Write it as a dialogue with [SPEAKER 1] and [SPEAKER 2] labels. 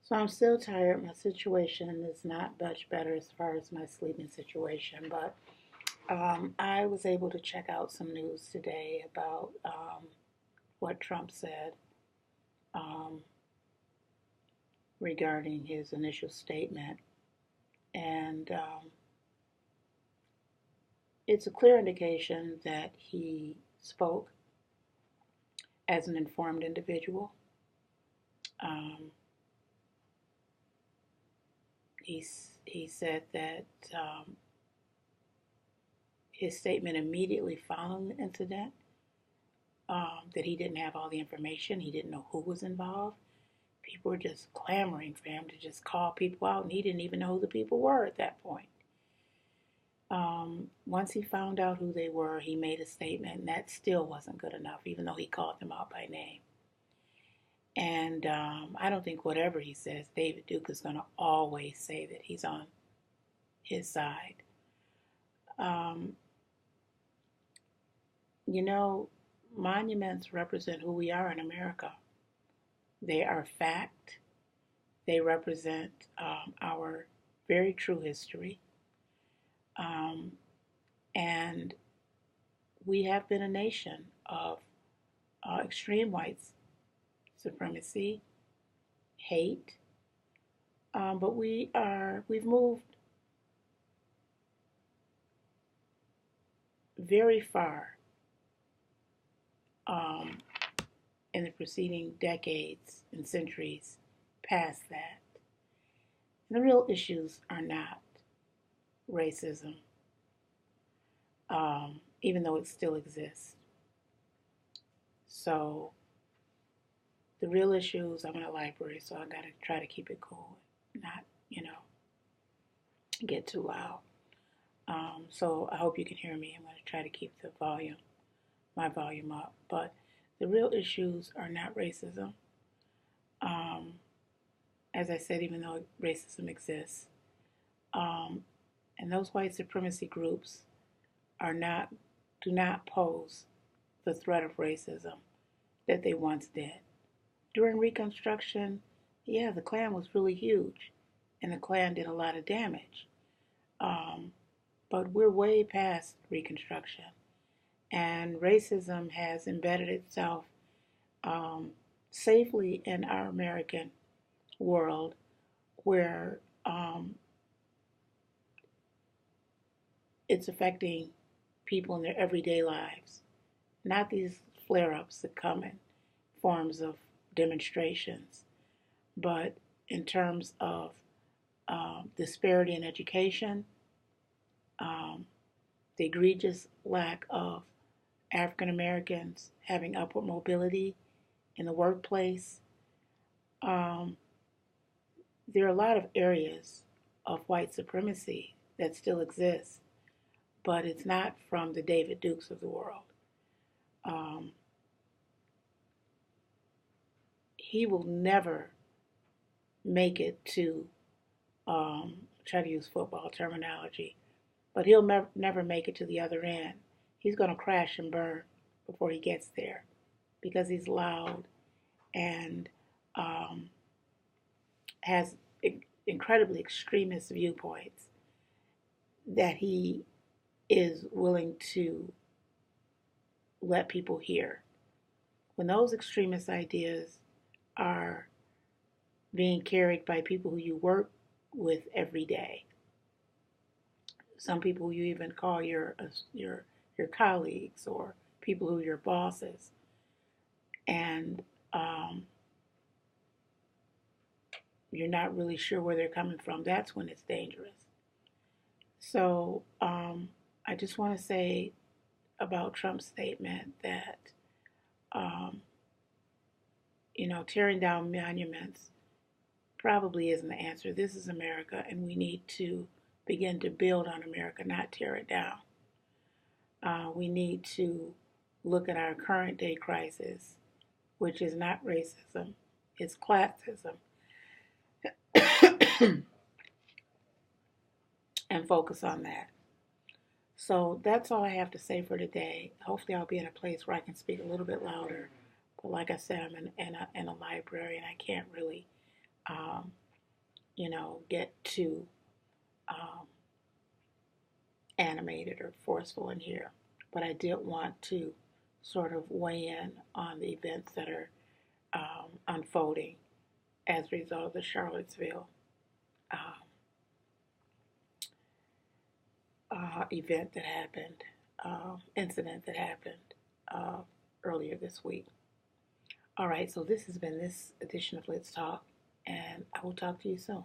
[SPEAKER 1] So I'm still tired. My situation is not much better as far as my sleeping situation, but I was able to check out some news today about what Trump said um, regarding his initial statement. And it's a clear indication that he spoke as an informed individual. Um, he said that his statement immediately following the incident, that he didn't have all the information, he didn't know who was involved. People were just clamoring for him to just call people out, and he didn't even know who the people were at that point. Once he found out who they were, he made a statement, and that still wasn't good enough, even though he called them out by name. And I don't think whatever he says, David Duke is going to always say that he's on his side. Um, you know, monuments represent who we are in America. They are fact. They represent our very true history. Um, and we have been a nation of extreme white supremacy, hate, but we've moved very far um, in the preceding decades and centuries past that. And the real issues are not racism, even though it still exists. So the real issues, I'm in a library, so I gotta try to keep it cool, not, get too loud. So I hope you can hear me. I'm gonna try to keep my volume up. But the real issues are not racism. Um, as I said, even though racism exists, um, and those white supremacy groups do not pose the threat of racism that they once did. During Reconstruction, yeah, the Klan was really huge, and the Klan did a lot of damage. Um, but we're way past Reconstruction, and racism has embedded itself um, safely in our American world, where it's affecting people in their everyday lives, not these flare ups that come in forms of demonstrations, but in terms of disparity in education, um, the egregious lack of African Americans having upward mobility in the workplace. Um, there are a lot of areas of white supremacy that still exist, but it's not from the David Dukes of the world. Um, he will never make it to, try to use football terminology, but he'll never make it to the other end. He's going to crash and burn before he gets there because he's loud and um, has incredibly extremist viewpoints that he is willing to let people hear. When those extremist ideas are being carried by people who you work with every day, some people you even call your colleagues or people who are your bosses, and you're not really sure where they're coming from, that's when it's dangerous. So I just want to say about Trump's statement that, um, tearing down monuments probably isn't the answer. This is America, and we need to begin to build on America, not tear it down. We need to look at our current day crisis, which is not racism, it's classism, and focus on that. So that's all I have to say for today. Hopefully, I'll be in a place where I can speak a little bit louder. But like I said, I'm in a library and I can't really um, get too um, animated or forceful in here. But I did want to sort of weigh in on the events that are unfolding as a result of the Charlottesville um, event that happened, incident that happened uh, earlier this week. All right, so this has been this edition of Let's Talk, and I will talk to you soon.